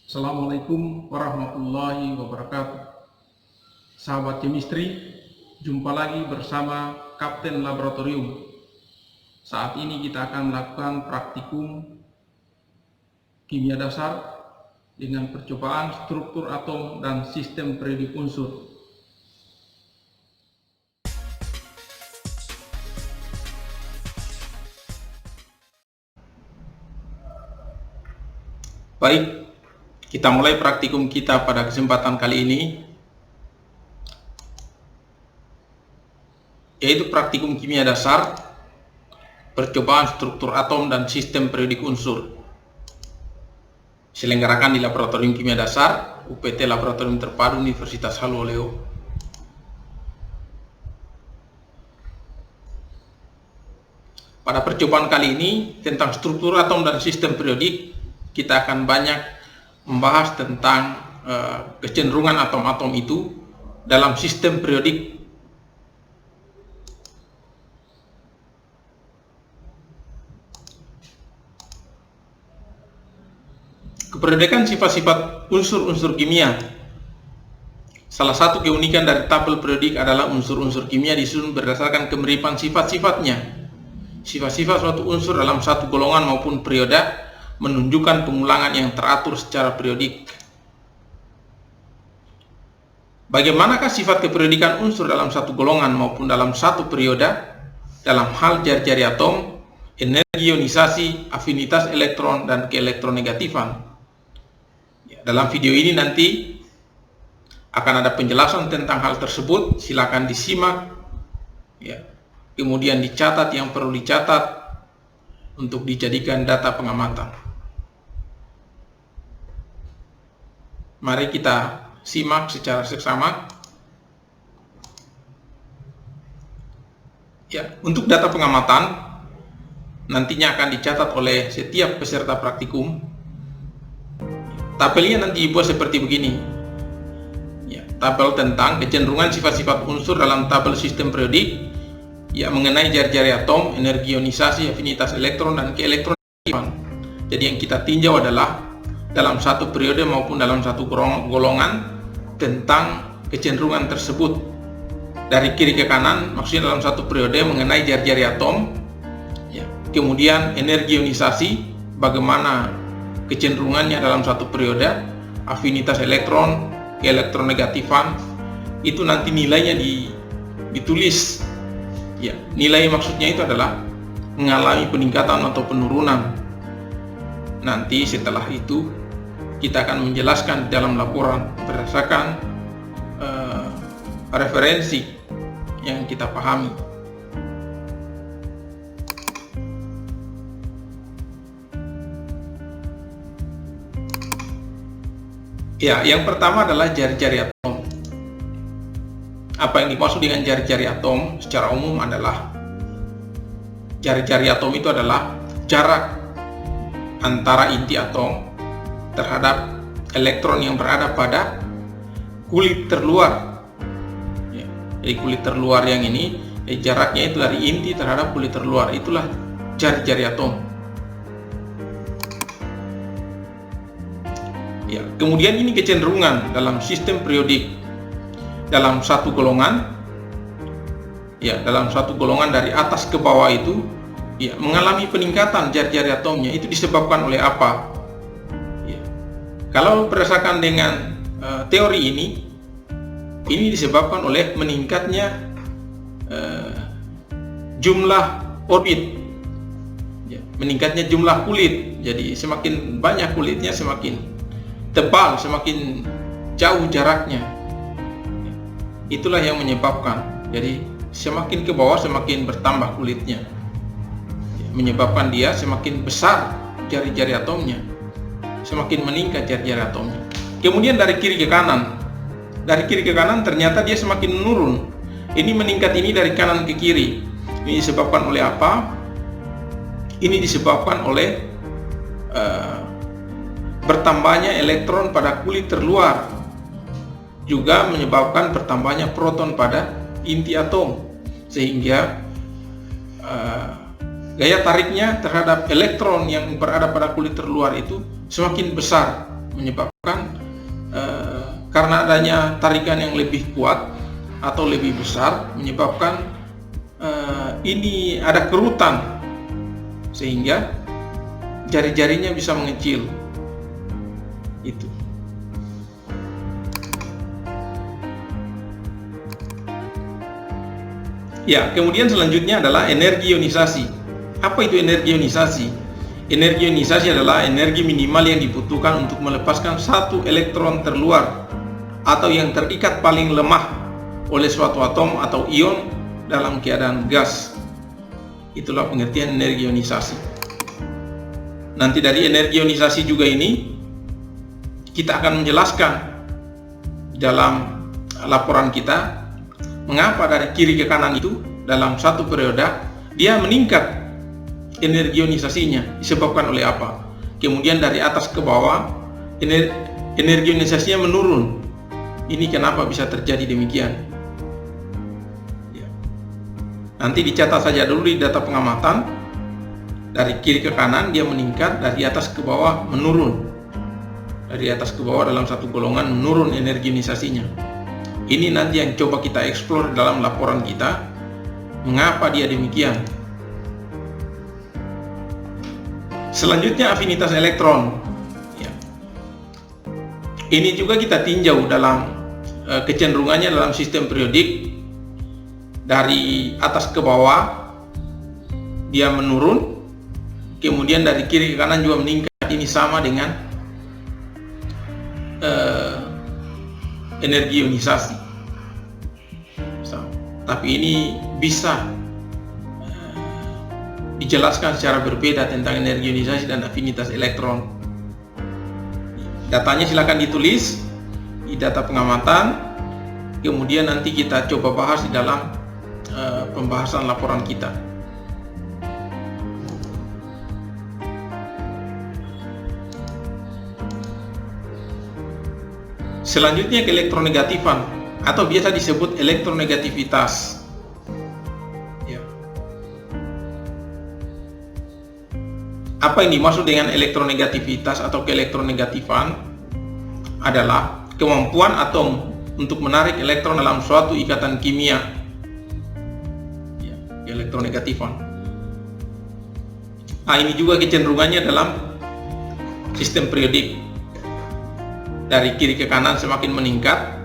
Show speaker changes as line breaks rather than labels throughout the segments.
Assalamualaikum warahmatullahi wabarakatuh. Sahabat chemistry, jumpa lagi bersama Kapten Laboratorium. Saat ini kita akan melakukan praktikum kimia dasar dengan percobaan struktur atom dan sistem periodik unsur. Baik, kita mulai praktikum kita pada kesempatan kali ini, yaitu praktikum kimia dasar, percobaan struktur atom dan sistem periodik unsur. Diselenggarakan di Laboratorium Kimia Dasar, UPT Laboratorium Terpadu Universitas Haluoleo Leo. Pada percobaan kali ini tentang struktur atom dan sistem periodik, kita akan banyak membahas tentang kecenderungan atom-atom itu dalam sistem periodik. Keperiodikan sifat-sifat unsur-unsur kimia. Salah satu keunikan dari tabel periodik adalah unsur-unsur kimia disusun berdasarkan kemiripan sifat-sifatnya. Sifat-sifat suatu unsur dalam satu golongan maupun periode menunjukkan pengulangan yang teratur secara periodik. Bagaimanakah sifat keperiodikan unsur dalam satu golongan maupun dalam satu periode dalam hal jari-jari atom, energi ionisasi, afinitas elektron, dan keelektronegatifan? Dalam video ini nanti akan ada penjelasan tentang hal tersebut. Silakan disimak, kemudian dicatat yang perlu dicatat untuk dijadikan data pengamatan. Mari kita simak secara seksama. Untuk data pengamatan nantinya akan dicatat oleh setiap peserta praktikum. Tabelnya nanti dibuat seperti begini. Tabel tentang kecenderungan sifat-sifat unsur dalam tabel sistem periodik mengenai jari-jari atom, energi ionisasi, afinitas elektron, dan keelektronegatifan. Jadi yang kita tinjau adalah dalam satu periode maupun dalam satu golongan tentang kecenderungan tersebut. Dari kiri ke kanan maksudnya dalam satu periode mengenai jari-jari atom, kemudian energi ionisasi, bagaimana kecenderungannya dalam satu periode, afinitas elektron, keelektronegatifan, itu nanti nilainya ditulis. Nilai maksudnya itu adalah mengalami peningkatan atau penurunan. Nanti setelah itu kita akan menjelaskan dalam laporan berdasarkan referensi yang kita pahami. Yang pertama adalah jari-jari atom. Apa yang dimaksud dengan jari-jari atom secara umum adalah jari-jari atom itu adalah jarak antara inti atom terhadap elektron yang berada pada kulit terluar. Jadi kulit terluar yang ini, jaraknya itu dari inti terhadap kulit terluar, itulah jari-jari atom. Kemudian ini kecenderungan dalam sistem periodik dalam satu golongan, dalam satu golongan dari atas ke bawah itu mengalami peningkatan jari-jari atomnya. Itu disebabkan oleh apa? Kalau berdasarkan dengan teori ini disebabkan oleh meningkatnya jumlah orbit, meningkatnya jumlah kulit. Jadi semakin banyak kulitnya, semakin tebal, semakin jauh jaraknya. Itulah yang menyebabkan. Jadi semakin ke bawah semakin bertambah kulitnya, menyebabkan dia semakin besar jari-jari atomnya, semakin meningkat jari-jari atomnya. Kemudian dari kiri ke kanan, ternyata dia semakin menurun. Ini meningkat ini dari kanan ke kiri. Ini disebabkan oleh apa? Ini disebabkan oleh bertambahnya elektron pada kulit terluar, juga menyebabkan bertambahnya proton pada inti atom, sehingga gaya tariknya terhadap elektron yang berada pada kulit terluar itu semakin besar menyebabkan karena adanya tarikan yang lebih kuat atau lebih besar, menyebabkan ini ada kerutan sehingga jari-jarinya bisa mengecil. Itu. Ya, kemudian selanjutnya adalah energi ionisasi. Apa itu energi ionisasi? Energi ionisasi adalah energi minimal yang dibutuhkan untuk melepaskan satu elektron terluar atau yang terikat paling lemah oleh suatu atom atau ion dalam keadaan gas. Itulah pengertian energi ionisasi. Nanti dari energi ionisasi juga ini kita akan menjelaskan dalam laporan kita mengapa dari kiri ke kanan itu dalam satu periode dia meningkat energi ionisasinya, disebabkan oleh apa. Kemudian dari atas ke bawah energi ionisasinya menurun. Ini kenapa bisa terjadi demikian. Nanti dicatat saja dulu di data pengamatan. Dari kiri ke kanan dia meningkat, dari atas ke bawah menurun. Dari atas ke bawah dalam satu golongan menurun energi ionisasinya. Ini nanti yang coba kita eksplor dalam laporan kita, mengapa dia demikian. Selanjutnya afinitas elektron. Ya. Ini juga kita tinjau dalam kecenderungannya dalam sistem periodik. Dari atas ke bawah dia menurun, kemudian dari kiri ke kanan juga meningkat. Ini sama dengan energi ionisasi. Tapi ini bisa dijelaskan secara berbeda tentang energi ionisasi dan afinitas elektron. Datanya silakan ditulis di data pengamatan, kemudian nanti kita coba bahas di dalam pembahasan laporan kita. Selanjutnya ke elektronegatifan atau biasa disebut elektronegativitas. Ya. Apa yang dimaksud dengan elektronegativitas atau keelektronegatifan adalah kemampuan atom untuk menarik elektron dalam suatu ikatan kimia. Ya, elektronegatifan. Nah, ini juga kecenderungannya dalam sistem periodik. Dari kiri ke kanan semakin meningkat,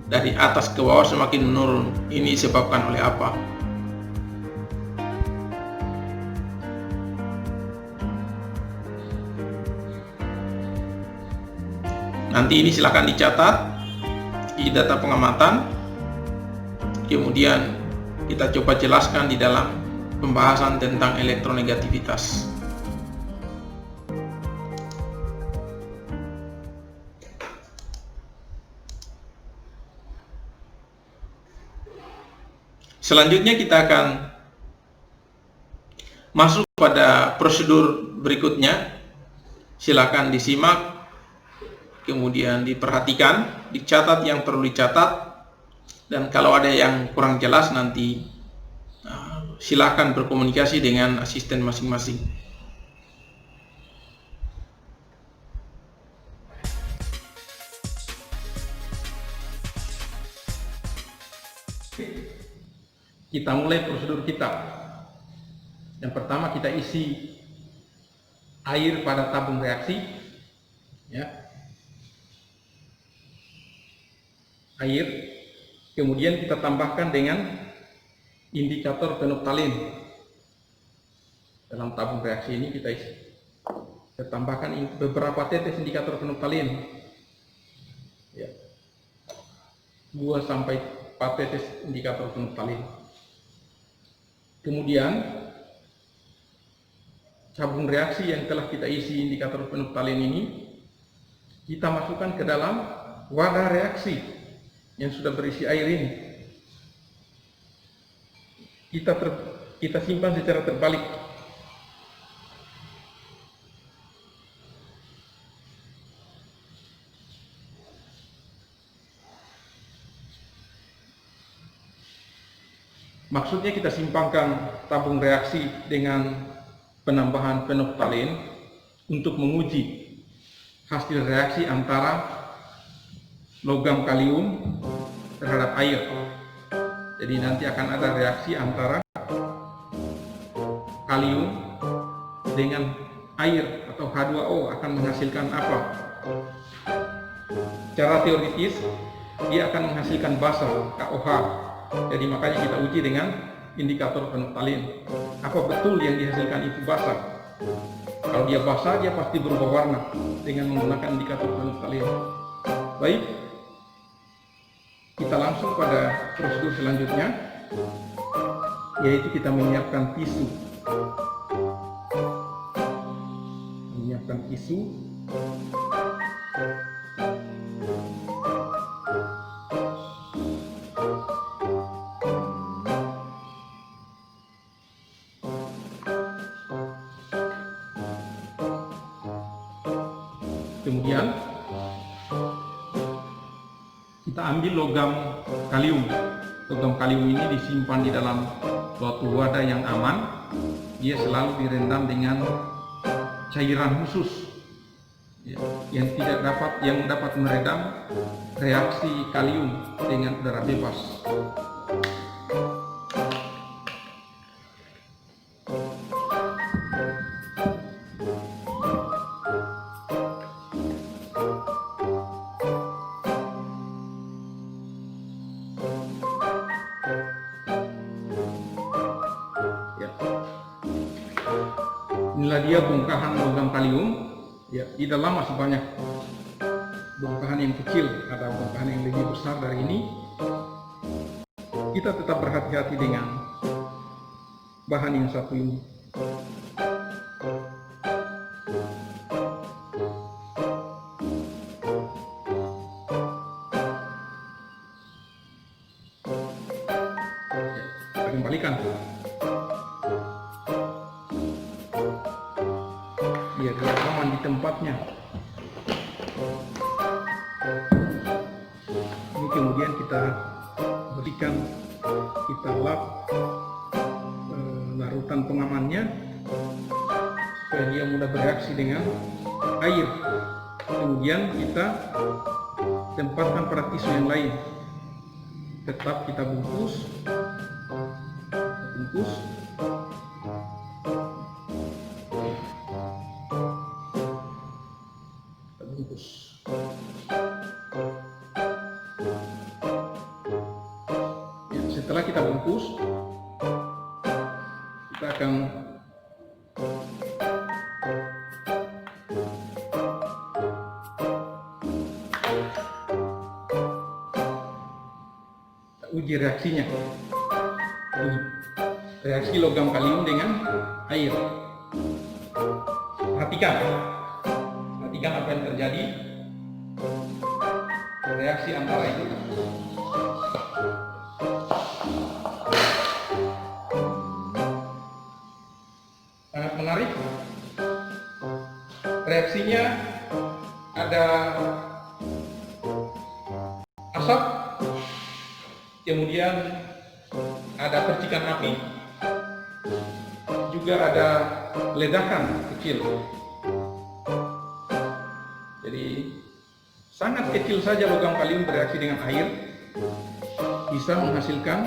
dari atas ke bawah semakin menurun. Ini disebabkan oleh apa? Nanti ini silakan dicatat di data pengamatan, kemudian kita coba jelaskan di dalam pembahasan tentang elektronegativitas. Selanjutnya kita akan masuk pada prosedur berikutnya. Silakan disimak, kemudian diperhatikan, dicatat yang perlu dicatat, dan kalau ada yang kurang jelas nanti silakan berkomunikasi dengan asisten masing-masing. Kita mulai prosedur kita. Yang pertama kita isi air pada tabung reaksi, ya. Air, kemudian kita tambahkan dengan indikator fenolftalin. Dalam tabung reaksi ini kita isi. Kita tambahkan beberapa tetes indikator fenolftalin. Ya. 2 sampai 4 tetes indikator fenolftalin. Kemudian tabung reaksi yang telah kita isi indikator fenolftalin ini kita masukkan ke dalam wadah reaksi yang sudah berisi air ini. Kita simpan secara terbalik. Maksudnya kita simpangkan tabung reaksi dengan penambahan fenolftalin untuk menguji hasil reaksi antara logam kalium terhadap air. Jadi nanti akan ada reaksi antara kalium dengan air atau H2O akan menghasilkan apa? Secara teoritis dia akan menghasilkan basa KOH. Jadi makanya kita uji dengan indikator fenolftalin. Apa betul yang dihasilkan itu basa? Kalau dia basa, dia pasti berubah warna dengan menggunakan indikator fenolftalin. Baik, kita langsung pada prosedur selanjutnya, yaitu kita menyiapkan tisu. Kemudian kita ambil logam kalium. Logam kalium ini disimpan di dalam suatu wadah yang aman. Dia selalu direndam dengan cairan khusus yang dapat meredam reaksi kalium dengan udara bebas. Inilah dia bongkahan logam kalium. Ya, di dalam masih banyak bongkahan yang kecil, ada bongkahan yang lebih besar dari ini. Kita tetap berhati-hati dengan bahan yang satu ini. Kita kembalikan. Biar dia aman di tempatnya. Ini kemudian kita berikan, kita lap larutan pengamannya supaya dia mudah bereaksi dengan air. Kemudian kita tempatkan pada tisu yang lain. Tetap kita bungkus. Ya, setelah kita bungkus, kita akan uji reaksinya. Reaksi logam kalium dengan air. Perhatikan apa yang terjadi. Reaksi antara itu sangat menarik. Reaksinya ada asap, kemudian ada percikan api, juga ada ledakan kecil. Jadi sangat kecil saja logam kalium bereaksi dengan air bisa menghasilkan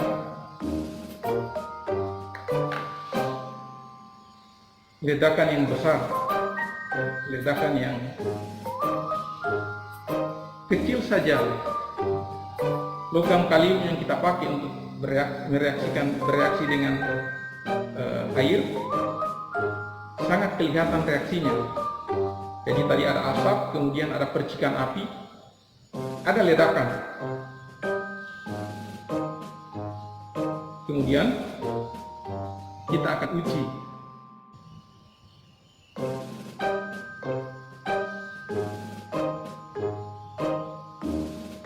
ledakan yang besar, ledakan yang kecil saja. Logam kalium yang kita pakai untuk bereaksi dengan air sangat kelihatan reaksinya. Jadi tadi ada asap, kemudian ada percikan api, ada ledakan. Kemudian kita akan uji.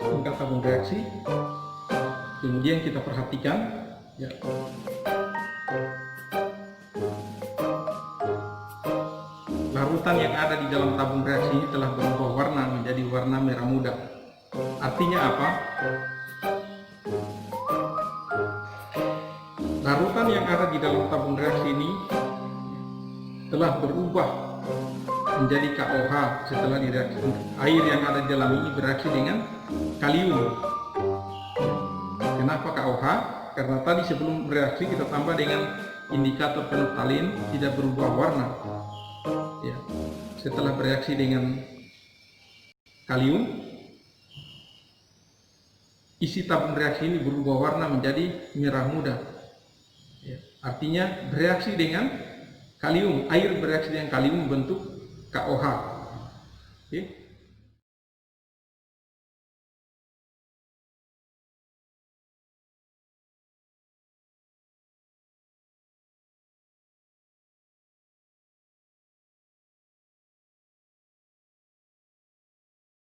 Tingkat tabung reaksi. Kemudian kita perhatikan, ya. Larutan yang ada di dalam tabung reaksi ini telah berubah warna menjadi warna merah muda. Artinya apa? Larutan yang ada di dalam tabung reaksi ini telah berubah
menjadi KOH setelah direaksi. Air yang ada di dalam ini bereaksi dengan kalium. Kenapa KOH? Karena tadi sebelum bereaksi kita tambah dengan indikator fenolftalin tidak berubah warna. Ya. Setelah bereaksi dengan kalium, isi tabung reaksi ini berubah warna menjadi merah muda. Ya. Artinya bereaksi dengan kalium, air bereaksi dengan kalium membentuk KOH. Oke.